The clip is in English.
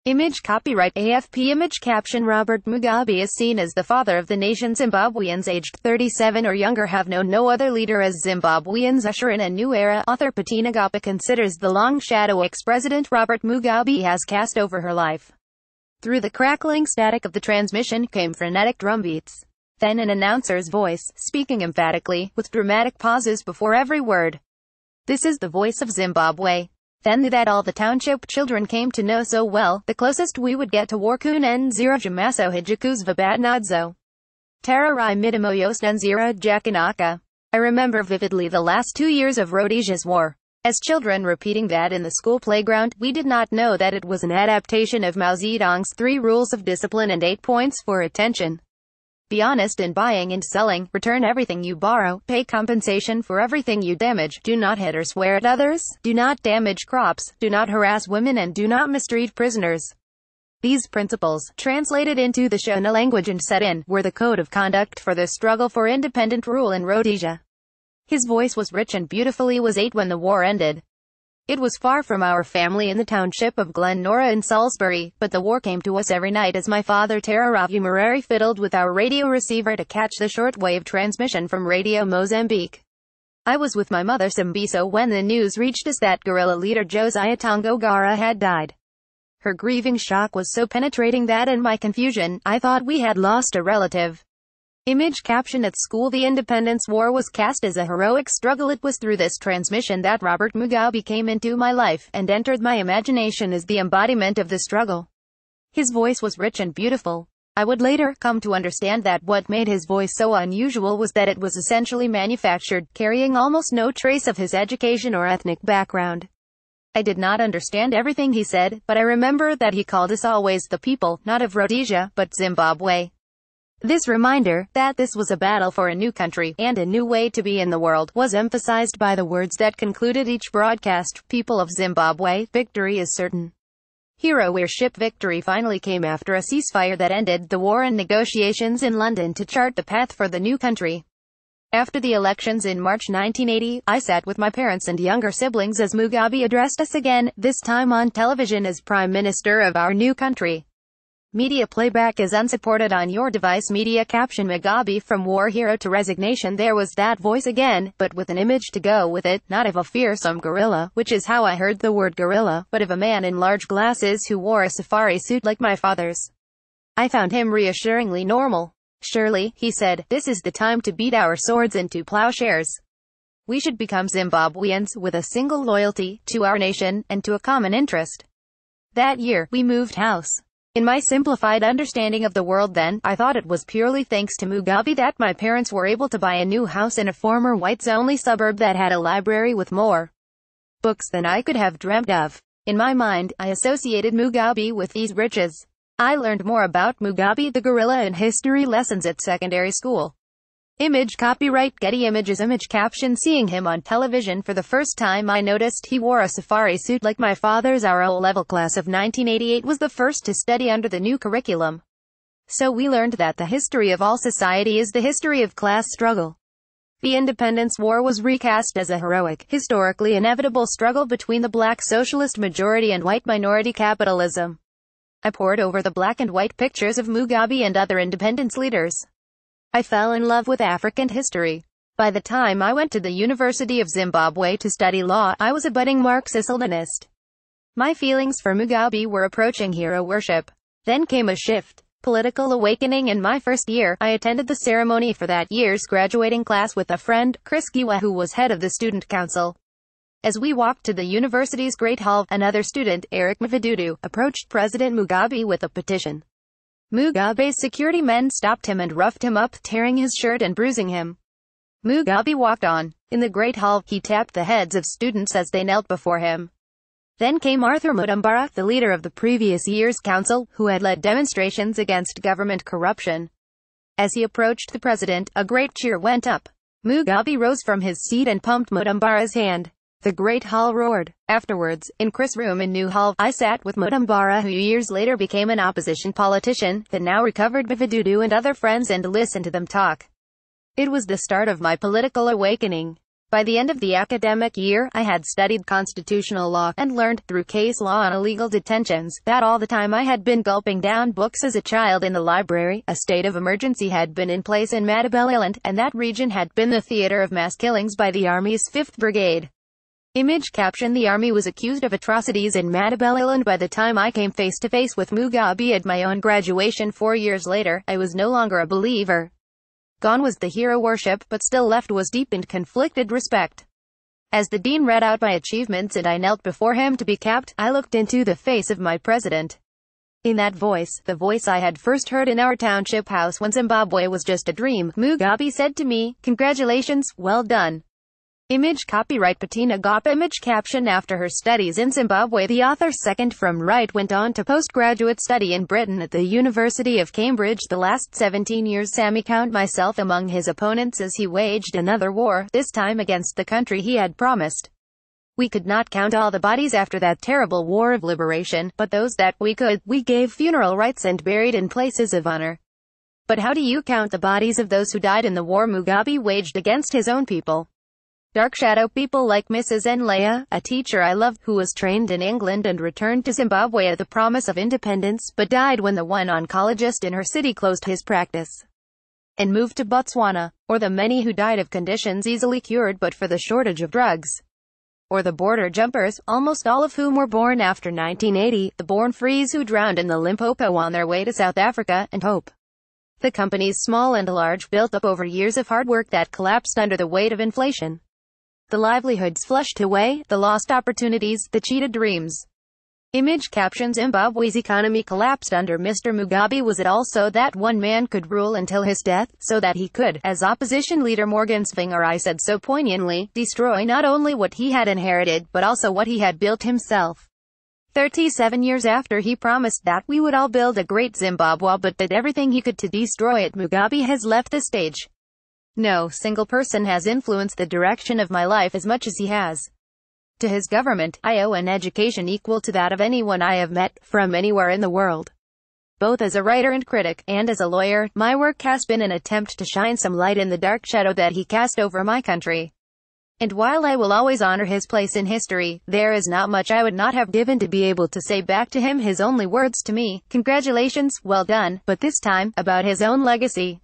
Image copyright AFP Image caption Robert Mugabe is seen as the father of the nation. Zimbabweans aged 37 or younger have known no other leader as Zimbabweans usher in a new era. Author Patina Gapa considers the long shadow ex-president Robert Mugabe has cast over her life. Through the crackling static of the transmission came frenetic drumbeats. Then an announcer's voice, speaking emphatically, with dramatic pauses before every word. This is the voice of Zimbabwe. Then that all the township children came to know so well, the closest we would get to Warkun Nzira Jamaso Hijikuzva Badnadzo. Tararai Midimoyos Nzira Jakanaka. I remember vividly the last 2 years of Rhodesia's war. As children repeating that in the school playground, we did not know that it was an adaptation of Mao Zedong's 3 rules of discipline and 8 points for attention. Be honest in buying and selling, return everything you borrow, pay compensation for everything you damage, do not hit or swear at others, do not damage crops, do not harass women and do not mistreat prisoners. These principles, translated into the Shona language and set in, were the code of conduct for the struggle for independent rule in Rhodesia. His voice was rich and beautifully was 8 when the war ended. It was far from our family in the township of Glen Norah in Salisbury, but the war came to us every night as my father Tararavi Murari fiddled with our radio receiver to catch the shortwave transmission from Radio Mozambique. I was with my mother Simbiso when the news reached us that guerrilla leader Josiah Tongo Gara had died. Her grieving shock was so penetrating that in my confusion, I thought we had lost a relative. Image caption At school the Independence War was cast as a heroic struggle. It was through this transmission that Robert Mugabe came into my life, and entered my imagination as the embodiment of the struggle. His voice was rich and beautiful. I would later come to understand that what made his voice so unusual was that it was essentially manufactured, carrying almost no trace of his education or ethnic background. I did not understand everything he said, but I remember that he called us always the people, not of Rhodesia, but Zimbabwe. This reminder, that this was a battle for a new country, and a new way to be in the world, was emphasized by the words that concluded each broadcast, People of Zimbabwe, victory is certain. Hero airship victory finally came after a ceasefire that ended the war and negotiations in London to chart the path for the new country. After the elections in March 1980, I sat with my parents and younger siblings as Mugabe addressed us again, this time on television as Prime Minister of our new country. Media playback is unsupported on your device. Media caption Mugabe from war hero to resignation. There was that voice again, but with an image to go with it, not of a fearsome gorilla, which is how I heard the word gorilla, but of a man in large glasses who wore a safari suit like my father's. I found him reassuringly normal. Surely, he said, this is the time to beat our swords into plowshares. We should become Zimbabweans, with a single loyalty, to our nation, and to a common interest. That year, we moved house. In my simplified understanding of the world then, I thought it was purely thanks to Mugabe that my parents were able to buy a new house in a former whites-only suburb that had a library with more books than I could have dreamt of. In my mind, I associated Mugabe with these riches. I learned more about Mugabe the gorilla in history lessons at secondary school. Image copyright Getty Images Image caption Seeing him on television for the first time I noticed he wore a safari suit like my father's. Our O-level class of 1988 was the first to study under the new curriculum. So we learned that the history of all society is the history of class struggle. The Independence War was recast as a heroic, historically inevitable struggle between the black socialist majority and white minority capitalism. I pored over the black and white pictures of Mugabe and other independence leaders. I fell in love with African history. By the time I went to the University of Zimbabwe to study law, I was a budding Marxist-Leninist. My feelings for Mugabe were approaching hero worship. Then came a shift. Political awakening. In my first year, I attended the ceremony for that year's graduating class with a friend, Chris Giwa, who was head of the student council. As we walked to the university's Great Hall, another student, Eric Mvidudu, approached President Mugabe with a petition. Mugabe's security men stopped him and roughed him up, tearing his shirt and bruising him. Mugabe walked on. In the Great Hall, he tapped the heads of students as they knelt before him. Then came Arthur Mutambara, the leader of the previous year's council, who had led demonstrations against government corruption. As he approached the president, a great cheer went up. Mugabe rose from his seat and pumped Mutambara's hand. The Great Hall roared. Afterwards, in Chris' room in New Hall, I sat with Mutambara, who years later became an opposition politician, the now recovered Mvidudu and other friends, and listened to them talk. It was the start of my political awakening. By the end of the academic year, I had studied constitutional law, and learned, through case law on illegal detentions, that all the time I had been gulping down books as a child in the library, a state of emergency had been in place in Matabeleland, and that region had been the theater of mass killings by the Army's 5th Brigade. Image caption: the Army was accused of atrocities in Matabeleland. By the time I came face to face with Mugabe at my own graduation 4 years later, I was no longer a believer. Gone was the hero worship, but still left was deep and conflicted respect. As the dean read out my achievements and I knelt before him to be capped, I looked into the face of my president. In that voice, the voice I had first heard in our township house when Zimbabwe was just a dream, Mugabe said to me, "Congratulations, well done." Image copyright Patina Gop. Image caption: after her studies in Zimbabwe, the author, second from right, went on to postgraduate study in Britain at the University of Cambridge. The last 17 years Sammy count myself among his opponents as he waged another war, this time against the country he had promised. We could not count all the bodies after that terrible war of liberation, but those that we could, we gave funeral rites and buried in places of honor. But how do you count the bodies of those who died in the war Mugabe waged against his own people? Dark shadow people like Mrs. Nlea, a teacher I loved, who was trained in England and returned to Zimbabwe at the promise of independence, but died when the one oncologist in her city closed his practice and moved to Botswana. Or the many who died of conditions easily cured but for the shortage of drugs. Or the border jumpers, almost all of whom were born after 1980, the born frees who drowned in the Limpopo on their way to South Africa and hope. The companies, small and large, built up over years of hard work that collapsed under the weight of inflation. The livelihoods flushed away, the lost opportunities, the cheated dreams. Image caption: Zimbabwe's economy collapsed under Mr. Mugabe. Was it also that one man could rule until his death, so that he could, as opposition leader Morgan Tsvangirai said so poignantly, destroy not only what he had inherited, but also what he had built himself? 37 years after he promised that we would all build a great Zimbabwe but did everything he could to destroy it, Mugabe has left the stage. No single person has influenced the direction of my life as much as he has. To his government, I owe an education equal to that of anyone I have met, from anywhere in the world. Both as a writer and critic, and as a lawyer, my work has been an attempt to shine some light in the dark shadow that he cast over my country. And while I will always honor his place in history, there is not much I would not have given to be able to say back to him his only words to me, "Congratulations, well done," but this time, about his own legacy.